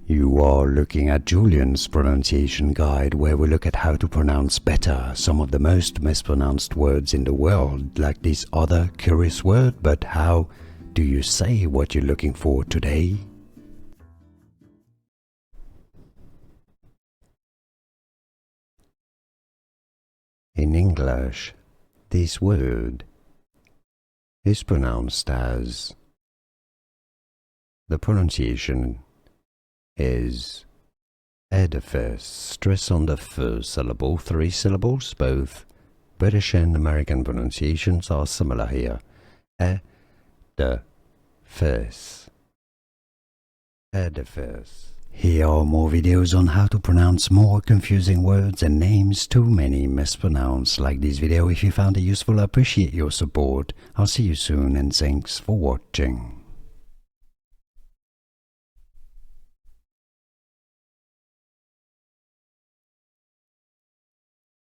You are looking at Julian's pronunciation guide, where we look at how to pronounce better some of the most mispronounced words in the world, like this other curious word. But how do you say what you're looking for today? In English, this word is pronounced as, the pronunciation is edifice. Stress on the first syllable, 3 syllables. Both British and American pronunciations are similar here. Edifice. Edifice. Here are more videos on how to pronounce more confusing words and names too many mispronounced. Like this video if you found it useful. I appreciate your support. I'll see you soon and thanks for watching.